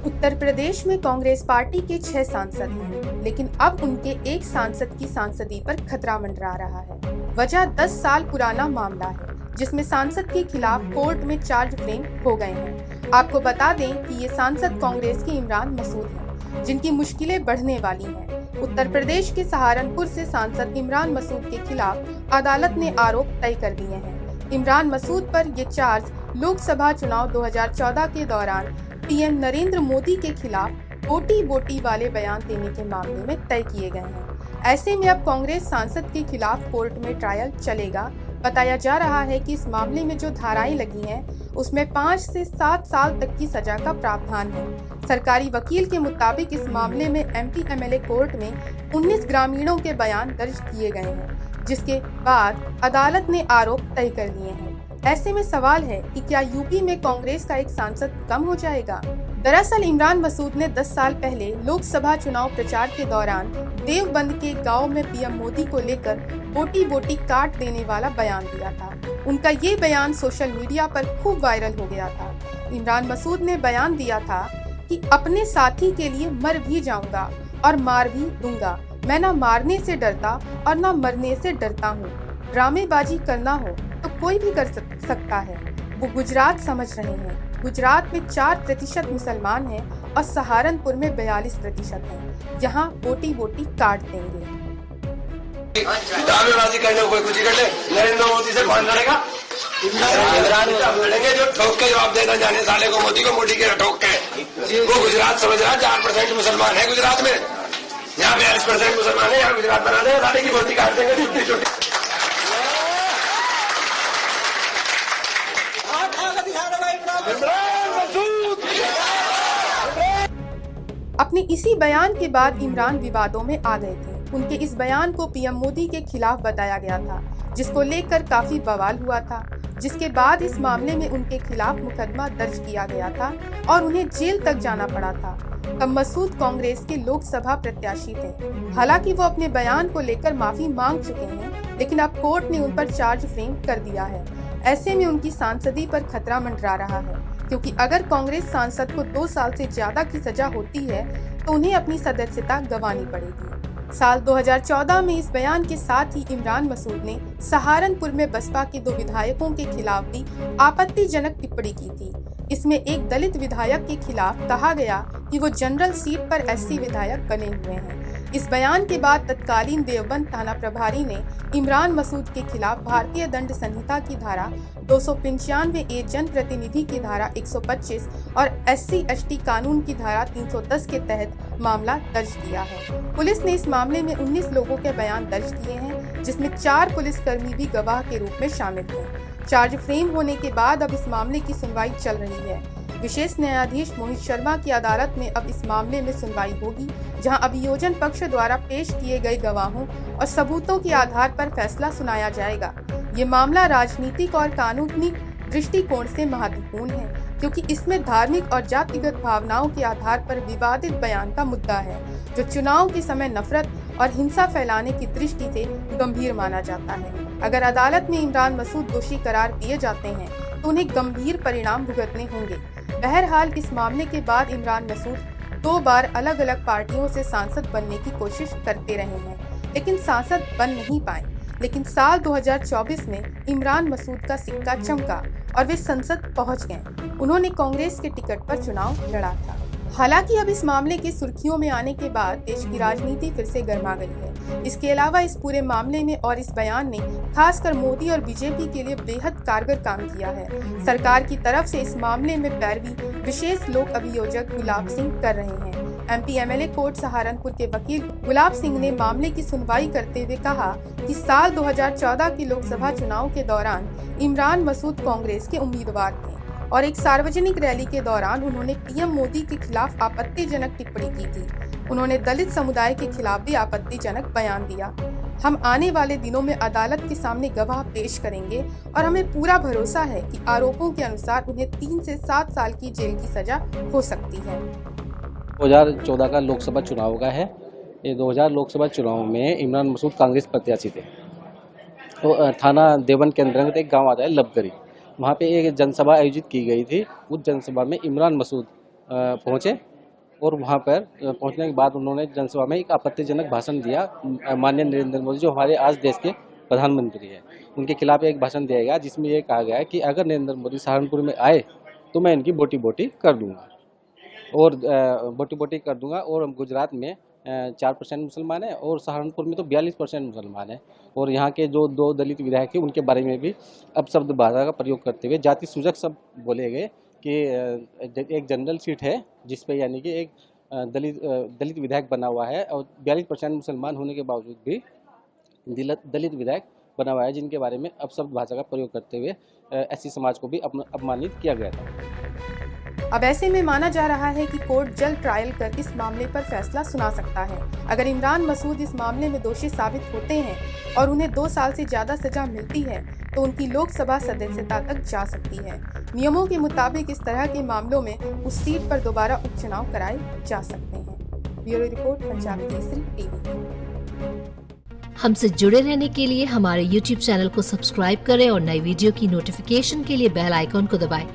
उत्तर प्रदेश में कांग्रेस पार्टी के 6 सांसद हैं, लेकिन अब उनके एक सांसद की सांसदी पर खतरा मंडरा रहा है। वजह 10 साल पुराना मामला है, जिसमें सांसद के खिलाफ कोर्ट में चार्ज फ्रेम हो गए हैं। आपको बता दें कि ये सांसद कांग्रेस के इमरान मसूद हैं, जिनकी मुश्किलें बढ़ने वाली हैं। उत्तर प्रदेश के सहारनपुर से सांसद इमरान मसूद के खिलाफ अदालत ने आरोप तय कर दिए हैं। इमरान मसूद पर ये चार्ज लोकसभा चुनाव 2014 के दौरान पीएम नरेंद्र मोदी के खिलाफ बोटी बोटी वाले बयान देने के मामले में तय किए गए हैं। ऐसे में अब कांग्रेस सांसद के खिलाफ कोर्ट में ट्रायल चलेगा। बताया जा रहा है कि इस मामले में जो धाराएं लगी हैं, उसमें 5 से 7 साल तक की सजा का प्रावधान है। सरकारी वकील के मुताबिक इस मामले में एमपी एमएलए कोर्ट में 19 ग्रामीणों के बयान दर्ज किए गए हैं, जिसके बाद अदालत ने आरोप तय कर दिए हैं। ऐसे में सवाल है कि क्या यूपी में कांग्रेस का एक सांसद कम हो जाएगा? दरअसल इमरान मसूद ने 10 साल पहले लोकसभा चुनाव प्रचार के दौरान देवबंद के गांव में पीएम मोदी को लेकर बोटी बोटी काट देने वाला बयान दिया था। उनका ये बयान सोशल मीडिया पर खूब वायरल हो गया था। इमरान मसूद ने बयान दिया था कि अपने साथी के लिए मर भी जाऊंगा और मार भी दूंगा। मैं न मारने से डरता और न मरने से डरता हूँ। ड्रामेबाजी करना हो तो कोई भी कर सकता है। वो गुजरात समझ रहे हैं। गुजरात में 4% मुसलमान हैं और सहारनपुर में 42% हैं। यहाँ बोटी बोटी काट देंगे। ड्रामेबाजी करने को कोई कुछ कर ले, नरेंद्र मोदी से कौन लड़ेगा? इमरान लड़ेंगे जो ठोक के जवाब देना जाने साले को, मोदी के ठोक के। वो गुजरात समझ रहा 4% मुसलमान है गुजरात में, यहाँ 42% मुसलमान है। यहाँ गुजरात बना देंगे, साले की बोटी काट देंगे छोटी छोटी। अपने इसी बयान के बाद इमरान विवादों में आ गए थे। उनके इस बयान को पीएम मोदी के खिलाफ बताया गया था, जिसको लेकर काफी बवाल हुआ था, जिसके बाद इस मामले में उनके खिलाफ मुकदमा दर्ज किया गया था और उन्हें जेल तक जाना पड़ा था। तब मसूद कांग्रेस के लोकसभा प्रत्याशी थे। हालांकि वो अपने बयान को लेकर माफी मांग चुके हैं, लेकिन अब कोर्ट ने उन पर चार्ज फ्रेम कर दिया है। ऐसे में उनकी सांसदी पर खतरा मंडरा रहा है, क्योंकि अगर कांग्रेस सांसद को 2 साल से ज्यादा की सजा होती है तो उन्हें अपनी सदस्यता गंवानी पड़ेगी। साल 2014 में इस बयान के साथ ही इमरान मसूद ने सहारनपुर में बसपा के 2 विधायकों के खिलाफ भी आपत्तिजनक टिप्पणी की थी। इसमें एक दलित विधायक के खिलाफ कहा गया कि वो जनरल सीट पर एससी विधायक बने हुए हैं। इस बयान के बाद तत्कालीन देवबंद थाना प्रभारी ने इमरान मसूद के खिलाफ भारतीय दंड संहिता की धारा 295 जनप्रतिनिधि की धारा 125 और SC/ST कानून की धारा 310 के तहत मामला दर्ज किया है। पुलिस ने इस मामले में 19 लोगों के बयान दर्ज किए हैं, जिसमें 4 पुलिसकर्मी भी गवाह के रूप में शामिल हैं। चार्ज फ्रेम होने के बाद अब इस मामले की सुनवाई चल रही है। विशेष न्यायाधीश मोहित शर्मा की अदालत में अब इस मामले में सुनवाई होगी, जहां अभियोजन पक्ष द्वारा पेश किए गए गवाहों और सबूतों के आधार पर फैसला सुनाया जाएगा। ये मामला राजनीतिक और कानूनी दृष्टिकोण से महत्वपूर्ण है, क्योंकि इसमें धार्मिक और जातिगत भावनाओं के आधार पर विवादित बयान का मुद्दा है, जो चुनाव के समय नफरत और हिंसा फैलाने की दृष्टि से गंभीर माना जाता है। अगर अदालत में इमरान मसूद दोषी करार दिए जाते हैं तो उन्हें गंभीर परिणाम भुगतने होंगे। बहरहाल इस मामले के बाद इमरान मसूद 2 बार अलग अलग पार्टियों से सांसद बनने की कोशिश करते रहे हैं, लेकिन सांसद बन नहीं पाए। लेकिन साल 2024 में इमरान मसूद का सिक्का चमका और वे संसद पहुंच गए। उन्होंने कांग्रेस के टिकट पर चुनाव लड़ा था। हालांकि अब इस मामले की सुर्खियों में आने के बाद देश की राजनीति फिर से गर्मा गई है। इसके अलावा इस पूरे मामले में और इस बयान ने खासकर मोदी और बीजेपी के लिए बेहद कारगर काम किया है। सरकार की तरफ से इस मामले में पैरवी विशेष लोक अभियोजक गुलाब सिंह कर रहे हैं। एमपी एमएलए कोर्ट सहारनपुर के वकील गुलाब सिंह ने मामले की सुनवाई करते हुए कहा कि साल 2014 के लोकसभा चुनाव के दौरान इमरान मसूद कांग्रेस के उम्मीदवार थे और एक सार्वजनिक रैली के दौरान उन्होंने पीएम मोदी के खिलाफ आपत्तिजनक टिप्पणी की थी। उन्होंने दलित समुदाय के खिलाफ भी आपत्तिजनक बयान दिया। हम आने वाले दिनों में अदालत के सामने गवाह पेश करेंगे और हमें पूरा भरोसा है कि आरोपों के अनुसार उन्हें 3 से 7 साल की जेल की सजा हो सकती है। 2014 का लोकसभा चुनाव का है। ये 2000 लोकसभा चुनाव में इमरान मसूद कांग्रेस प्रत्याशी थे। तो थाना देवन के अंतर्गत एक गांव आता है लबगरी, वहाँ पे एक जनसभा आयोजित की गई थी। उस जनसभा में इमरान मसूद पहुँचे और वहाँ पर पहुँचने के बाद उन्होंने जनसभा में एक आपत्तिजनक भाषण दिया। माननीय नरेंद्र मोदी जो हमारे आज देश के प्रधानमंत्री हैं, उनके खिलाफ एक भाषण दिया गया जिसमें ये कहा गया है कि अगर नरेंद्र मोदी सहारनपुर में आए तो मैं इनकी बोटी बोटी कर दूंगा और बोटी बोटी कर दूंगा। और गुजरात में 4% मुसलमान है और सहारनपुर में तो 42% मुसलमान है। और यहाँ के जो 2 दलित विधायक हैं उनके बारे में भी अपशब्द भाषा का प्रयोग करते हुए जाति सूचक शब्द बोले गए कि एक जनरल सीट है जिस पे यानी कि एक दलित विधायक बना हुआ है और 42% मुसलमान होने के बावजूद भी दलित विधायक बना हुआ है, जिनके बारे में अपशब्द भाषा का प्रयोग करते हुए एससी समाज को भी अपमानित किया गया था। अब ऐसे में माना जा रहा है कि कोर्ट जल्द ट्रायल कर इस मामले पर फैसला सुना सकता है। अगर इमरान मसूद इस मामले में दोषी साबित होते हैं और उन्हें 2 साल से ज्यादा सजा मिलती है तो उनकी लोकसभा सदस्यता तक जा सकती है। नियमों के मुताबिक इस तरह के मामलों में उस सीट पर दोबारा उपचुनाव कराए जा सकते हैं। Bureau report, Punjab Kesari TV. हमसे जुड़े रहने के लिए हमारे YouTube चैनल को सब्सक्राइब करें और नई वीडियो की नोटिफिकेशन के लिए बेल आइकॉन को दबाएं।